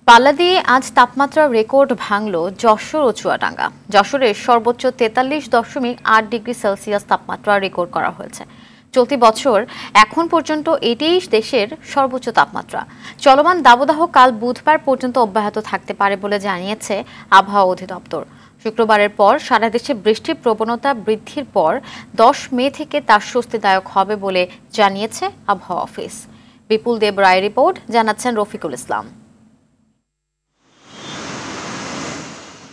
পাল্লা দিয়ে আজ তাপমাত্রার রেকর্ড ভাঙল যশোর ও চুয়াডাঙ্গা। যশোরের সর্বোচ্চ 43.8 ডিগ্রি সেলসিয়াস তাপমাত্রা রেকর্ড করা হয়েছে। চলতি বছর এখন পর্যন্ত এটিই দেশের সর্বোচ্চ তাপমাত্রা। চলমান দাবদাহ কাল বুধবার পর্যন্ত অব্যাহত থাকতে পারে বলে জানিয়েছে আবহাওয়া অধিদপ্তর। শুক্রবারের পর সারা দেশে বৃষ্টির প্রবণতা বৃদ্ধির পর 10 মে থেকে তা স্বস্তিদায়ক হবে বলে জানিয়েছে আবহাওয়া অফিস। বিপুল দেব রায়ের রিপোর্ট, জানাচ্ছেন রফিকুল ইসলাম।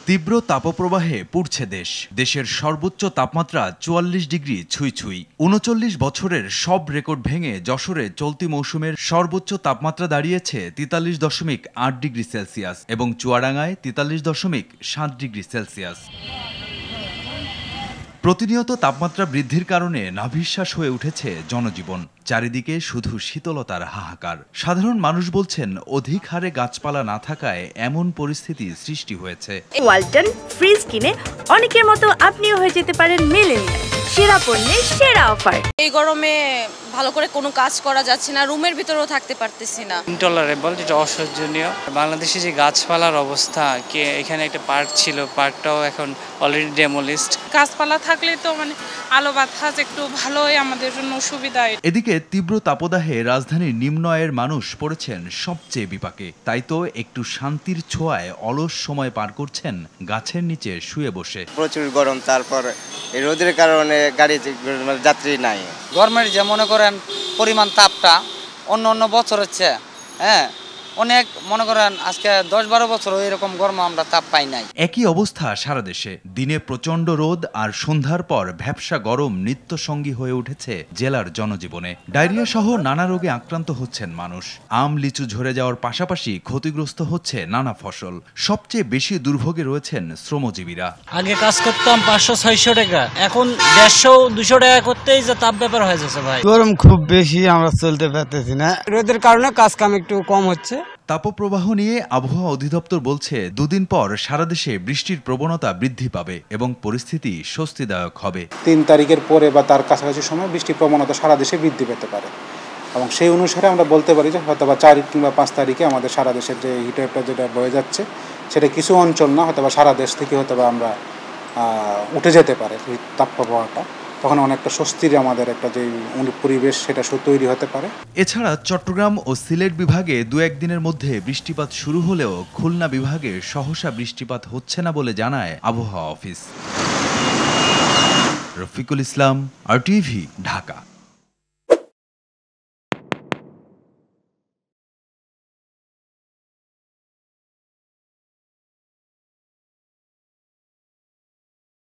তীব্র তাপপ্রবাহে পুড়ছে দেশ। দেশের সর্বোচ্চ তাপমাত্রা 44 ডিগ্রি ছুঁই ছুঁই। 39 বছরের সব রেকর্ড ভেঙে যশোরে চলতি মৌসুমের সর্বোচ্চ তাপমাত্রা দাঁড়িয়েছে 43.8 ডিগ্রি সেলসিয়াস এবং চুয়াডাঙ্গায় 43.7 ডিগ্রি সেলসিয়াস। প্রতিনিয়ত তাপমাত্রা বৃদ্ধির কারণে নাভিশ্বাস হয়ে উঠেছে জনজীবন। চারিদিকে শুধু শীতলতার হাহাকার। সাধারণ মানুষ বলছেন অধিক হারে গাছপালা না থাকায় এমন পরিস্থিতি সৃষ্টি হয়েছে। ওয়ালটন ফ্রিজ কিনে অনেকের মতো আপনিও হয়ে যেতে পারেন মিলেনিয়াল। সেরা পণ্যের সেরা অফার। এই গরমে ভালো করে কোনো কাজ করা যাচ্ছে না, রুমের ভিতরেও থাকতে পারতেছি না। ইনটলারেবল, যেটা অসহ্যনীয়। বাংলাদেশে যে গাছপালার অবস্থা, এখানে একটা পার্ক ছিল, পার্কটাও এখন অলরেডি ডেমোলিস্ট। গাছপালা থাকলে তো আলো বাতাস একটু ভালোই আমাদের জন্য সুবিধা। এদিকে তীব্র তাপদাহে রাজধানীর নিম্ন আয়ের মানুষ পড়েছেন সবচেয়ে বিপাকে। তাই তো একটু শান্তির ছোঁয়ায় অলস সময় পার করছেন গাছের নিচে শুয়ে বসে। প্রচুর গরম, তারপর এই রোদের কারণে গাড়ি যাত্রী নাই। গরমের যে মনে করেন পরিমাণ তাপটা অন্য বছর হচ্ছে অনেক, মনে করেন আজকে 10-12 বছর এরকম গরম আমরা তাপ পাই নাই। একই অবস্থা সারা দেশে। দিনে প্রচণ্ড রোদ আর সন্ধ্যার পর ভ্যাপসা গরম নিত্য সঙ্গী হয়ে উঠেছে জেলার জনজীবনে। ডায়রিয়া সহ নানা রোগে আক্রান্ত হচ্ছেন মানুষ। আম লিচু ঝরে যাওয়ার পাশাপাশি ক্ষতিগ্রস্ত হচ্ছে নানা ফসল। সবচেয়ে বেশি দুর্ভোগে রয়েছেন শ্রমজীবীরা। আগে কাজ করতাম 500-600 টাকা, এখন 150-200 টাকা করতেই যে তাপ ব্যাপার হয়ে যাচ্ছে ভাই। গরম খুব বেশি, আমরা চলতে পারতেছি না। রোদের কারণে কাজ কাম একটু কম হচ্ছে। তাপপ্রবাহ নিয়ে আবহাওয়া অধিদপ্তর বলছে, দুদিন পর সারা দেশে বৃষ্টির প্রবণতা বৃদ্ধি পাবে এবং পরিস্থিতি স্বস্তিদায়ক হবে। 3 তারিখের পরে বা তার কাছাকাছি সময় বৃষ্টির প্রবণতা সারা দেশে বৃদ্ধি পেতে পারে এবং সেই অনুসারে আমরা বলতে পারি যে হয়তো বা 4 কিংবা 5 তারিখে আমাদের সারা দেশের যে হিটওয়েভটা যেটা বয়ে যাচ্ছে সেটা কিছু অঞ্চল না, হয়তো বা সারা দেশ থেকে হয়তো বা আমরা উঠে যেতে পারে এই তাপপ্রবাহটা। তখন অনেকটা স্বস্তির আমাদের একটা যে পরিবেশ সেটা তৈরি হতে পারে। এছাড়া চট্টগ্রাম ও সিলেট বিভাগে 2-1 দিনের মধ্যে বৃষ্টিপাত শুরু হলেও খুলনা বিভাগে সহসা বৃষ্টিপাত হচ্ছে না বলে জানায় আবহাওয়া অফিস। রফিকুল ইসলাম, RTV, ঢাকা।